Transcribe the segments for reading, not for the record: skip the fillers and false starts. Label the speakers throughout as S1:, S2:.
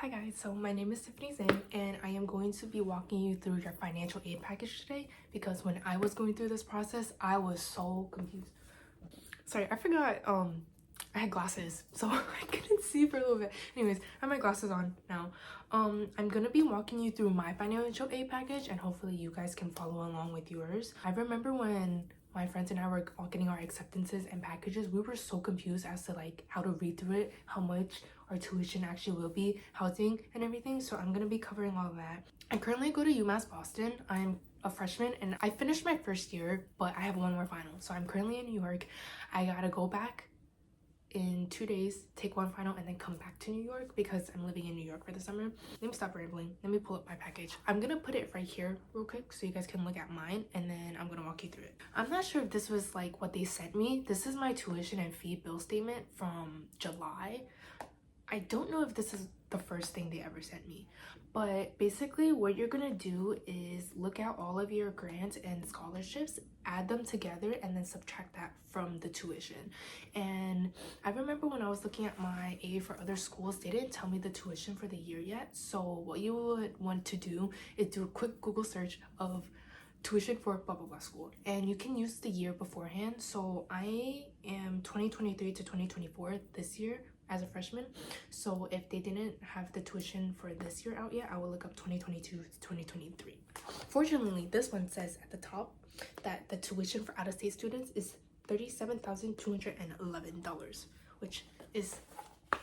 S1: Hi guys, so my name is Tiffany Zhang and I am going to be walking you through your financial aid package today because when I was going through this process, I was so confused. Sorry, I forgot I had glasses, so I couldn't see for a little bit. Anyways, I have my glasses on now. I'm gonna be walking you through my financial aid package and hopefully you guys can follow along with yours. I remember when my friends and I were all getting our acceptances and packages, we were so confused as to like how to read through it, how much our tuition actually will be, housing and everything. So I'm gonna be covering all of that. I currently go to UMass Boston. I'm a freshman and I finished my first year, but I have one more final. So I'm currently in New York. I gotta go back in 2 days, take one final, and then come back to New York because I'm living in New York for the summer. Let me stop rambling. Let me pull up my package. I'm gonna put it right here real quick so you guys can look at mine, and then I'm gonna walk you through it. I'm not sure if this was like what they sent me. This is my tuition and fee bill statement from July. I don't know if this is the first thing they ever sent me, but basically what you're gonna do is look at all of your grants and scholarships, add them together, and then subtract that from the tuition. And I remember when I was looking at my aid for other schools, they didn't tell me the tuition for the year yet. So what you would want to do is do a quick Google search of tuition for blah blah blah school, and you can use the year beforehand. So I am 2023 to 2024 this year as a freshman, so if they didn't have the tuition for this year out yet, I will look up 2022 to 2023. Fortunately, this one says at the top that the tuition for out-of-state students is $37,211, which is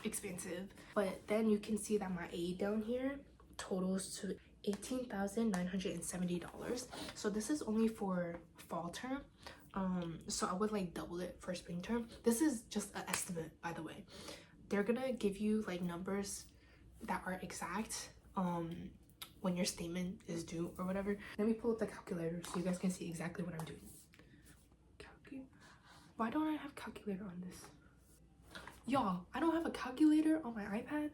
S1: expensive. But then you can see that my aid down here totals to $18,970. So this is only for fall term. So I would like double it for spring term. This is just an estimate, by the way. They're gonna give you like numbers that are exact when your statement is due or whatever. Let me pull up the calculator so you guys can see exactly what I'm doing. Why don't I have calculator on this? Y'all, I don't have a calculator on my iPad.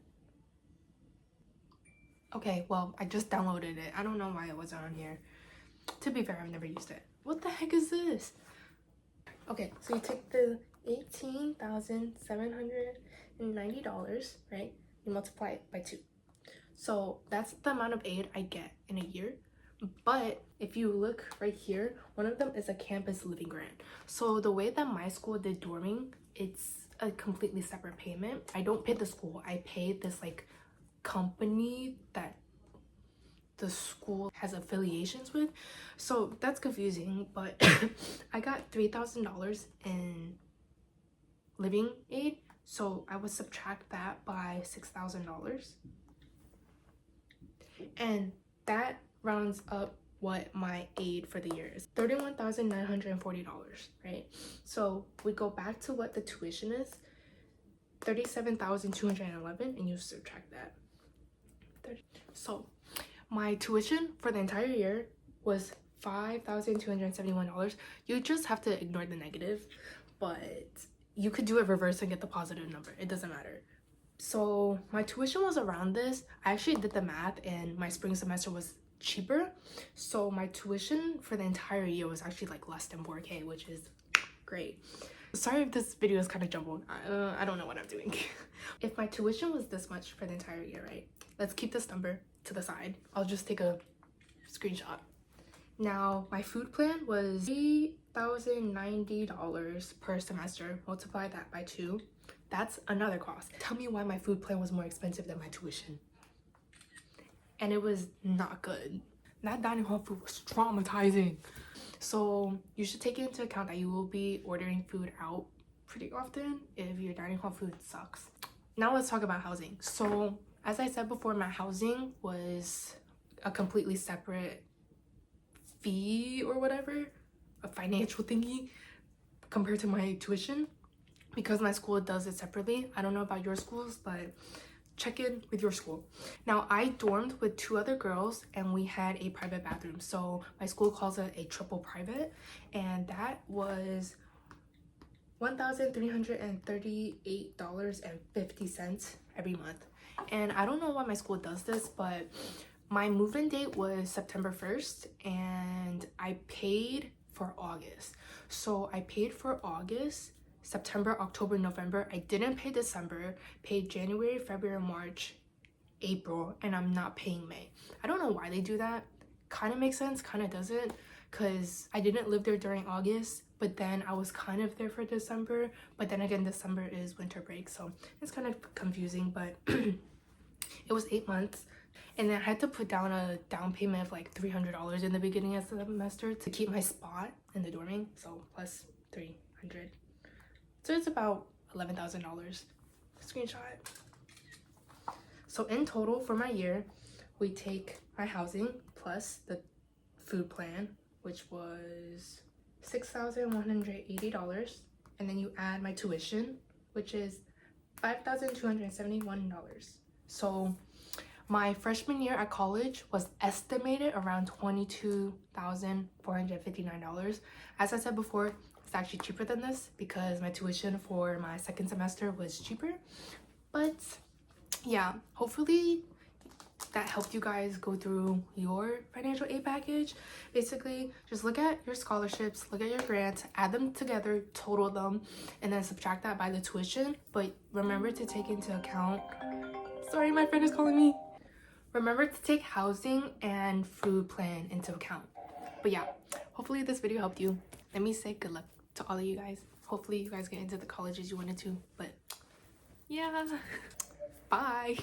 S1: Okay, well, I just downloaded it. I don't know why it wasn't on here. To be fair, I've never used it. What the heck is this? Okay, so you take the $18,790, right? You multiply it by 2. So that's the amount of aid I get in a year. But if you look right here, one of them is a campus living grant. So the way that my school did dorming, it's a completely separate payment. I don't pay the school. I pay this like company that the school has affiliations with. So that's confusing, but I got $3,000 in living aid, so I would subtract that by $6,000, and that rounds up what my aid for the year is. $31,940, right? So we go back to what the tuition is, $37,211, and you subtract that. So my tuition for the entire year was $5,271. You just have to ignore the negative, but you could do it reverse and get the positive number. It doesn't matter. So my tuition was around this. I actually did the math and my spring semester was cheaper. So my tuition for the entire year was actually like less than 4K, which is great. Sorry if this video is kind of jumbled. I don't know what I'm doing. If my tuition was this much for the entire year, right? Let's keep this number to the side. I'll just take a screenshot. Now, my food plan was $8,090 per semester. Multiply that by 2. That's another cost. Tell me why my food plan was more expensive than my tuition. And it was not good. That dining hall food was traumatizing. So you should take into account that you will be ordering food out pretty often if your dining hall food sucks. Now let's talk about housing. So as I said before, my housing was a completely separate fee or whatever, a financial thingy compared to my tuition because my school does it separately. I don't know about your schools, but check in with your school. Now I dormed with 2 other girls and we had a private bathroom. So my school calls it a triple private, and that was $1,338.50 every month. And I don't know why my school does this, but my move-in date was September 1st and I paid for August. So I paid for August, September, October, November. I didn't pay December, paid January, February, March, April and I'm not paying May. I don't know why they do that. Kind of makes sense, kind of doesn't, because I didn't live there during August, but then I was kind of there for December, but then again December is winter break, so it's kind of confusing. But it was 8 months, and then I had to put down a down payment of like $300 in the beginning of the semester to keep my spot in the dorming, so plus 300, so it's about $11,000. Screenshot. So in total for my year, we take my housing plus the food plan, which was $6,180, and then you add my tuition, which is $5,271. So my freshman year at college was estimated around $22,459. As I said before, it's actually cheaper than this because my tuition for my second semester was cheaper. But yeah, hopefully that helped you guys go through your financial aid package. Basically, just look at your scholarships, look at your grants, add them together, total them, and then subtract that by the tuition. But remember to take into account, sorry, my friend is calling me. Remember to take housing and food plan into account. But yeah, hopefully this video helped you. Let me say good luck to all of you guys. Hopefully you guys get into the colleges you wanted to. But yeah, bye.